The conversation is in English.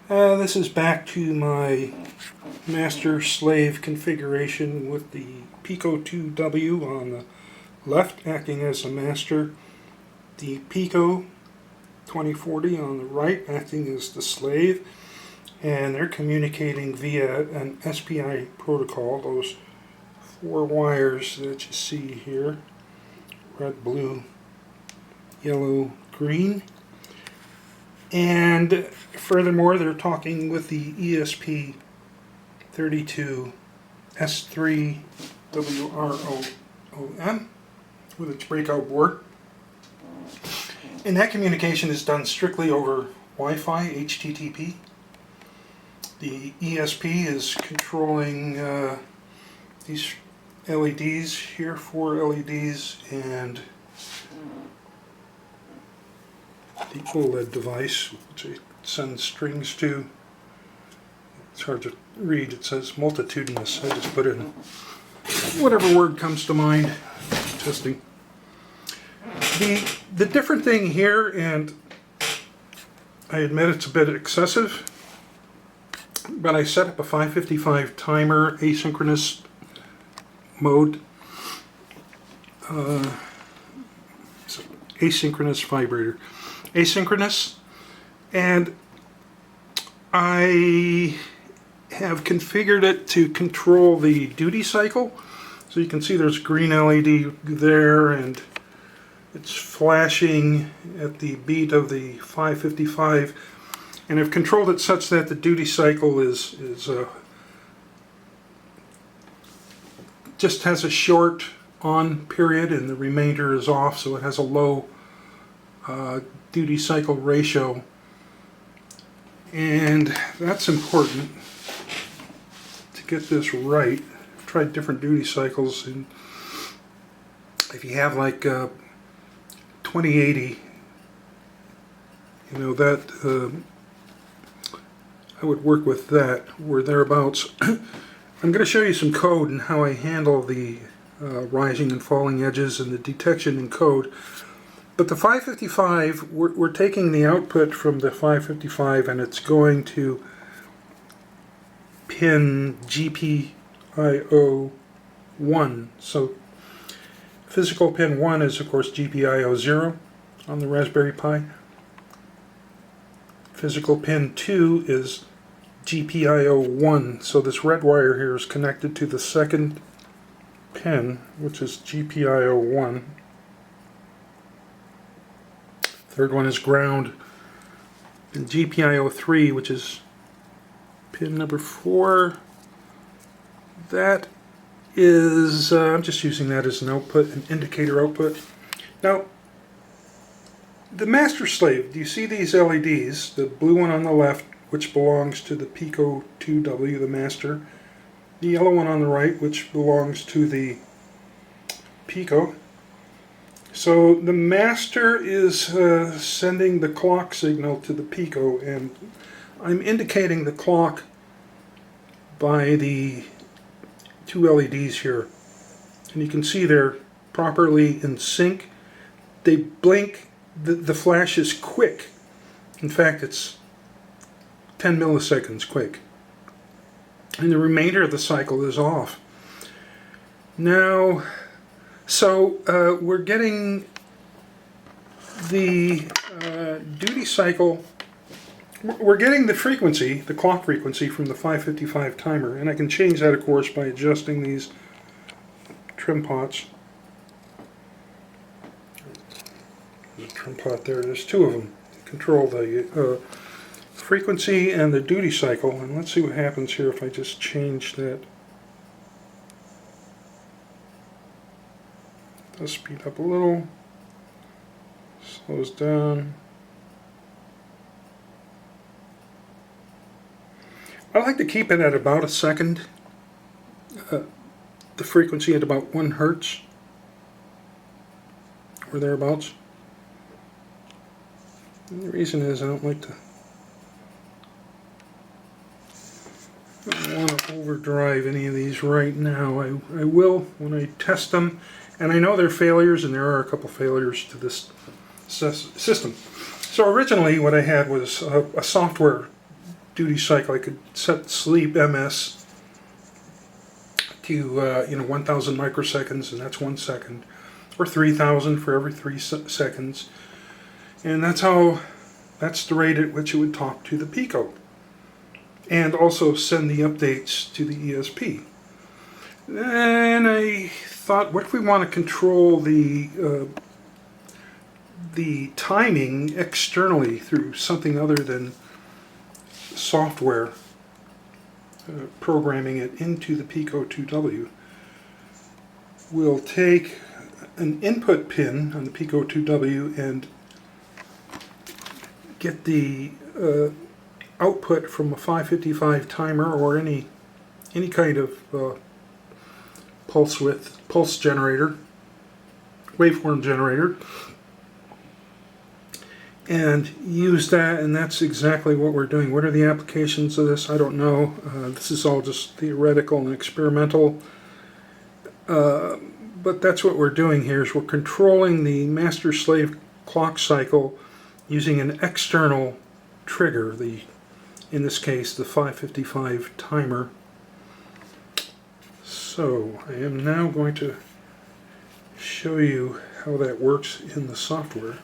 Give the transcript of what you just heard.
This is back to my master-slave configuration with the Pico 2W on the left acting as a master, the Pico 2040 on the right acting as the slave, and they're communicating via an SPI protocol, those four wires that you see here, red, blue, yellow, green. And furthermore, they're talking with the ESP32 S3 WROOM with its breakout board. And that communication is done strictly over Wi-Fi, HTTP. The ESP is controlling these LEDs here, 4 LEDs, and the OLED device, which it sends strings to. It's hard to read. It says multitudinous. I just put in whatever word comes to mind. Testing. The different thing here, and I admit it's a bit excessive, but I set up a 555 timer asynchronous mode. Asynchronous vibrator. Asynchronous, and I have configured it to control the duty cycle. So you can see there's a green LED there, and it's flashing at the beat of the 555, and I've controlled it such that the duty cycle is just has a short on period and the remainder is off, so it has a low duty cycle ratio, and that's important to get this right. I've tried different duty cycles, and if you have like 2080, you know, that I would work with that or thereabouts. I'm going to show you some code and how I handle the rising and falling edges and the detection in code. But the 555, we're taking the output from the 555 and it's going to pin GPIO1. So physical pin 1 is of course GPIO0 on the Raspberry Pi. Physical pin 2 is GPIO1. So this red wire here is connected to the second pin, which is GPIO1. Third one is ground. And GPIO3, which is pin number 4, that is, I'm just using that as an output, an indicator output. Now, the master slave, do you see these LEDs? The blue one on the left, which belongs to the Pico 2W, the master. The yellow one on the right, which belongs to the Pico. So the master is sending the clock signal to the Pico, and I'm indicating the clock by the two LEDs here. And you can see they're properly in sync. They blink. The flash is quick. In fact, it's 10 milliseconds quick. And the remainder of the cycle is off. Now, so we're getting the duty cycle, we're getting the frequency, the clock frequency from the 555 timer, and I can change that of course by adjusting these trim pots. There's a trim pot there, there's two of them. Control the frequency and the duty cycle, and let's see what happens here if I just change that. Does speed up a little, slows down. I like to keep it at about a second, the frequency at about 1 hertz or thereabouts. And the reason is I don't want to overdrive any of these right now. I will when I test them. And I know there are failures, and there are a couple failures to this system. So originally what I had was a software duty cycle. I could set sleep MS to 1,000 microseconds, and that's 1 second, or 3,000 for every 3 seconds, and that's the rate at which it would talk to the Pico, and also send the updates to the ESP. And I thought, what if we want to control the timing externally through something other than software, programming it into the Pico 2W. We'll take an input pin on the Pico 2W and get the output from a 555 timer or any kind of pulse generator, waveform generator, and use that, and that's exactly what we're doing. What are the applications of this? I don't know. This is all just theoretical and experimental, but that's what we're doing here, is we're controlling the master-slave clock cycle using an external trigger, in this case the 555 timer. So I am now going to show you how that works in the software.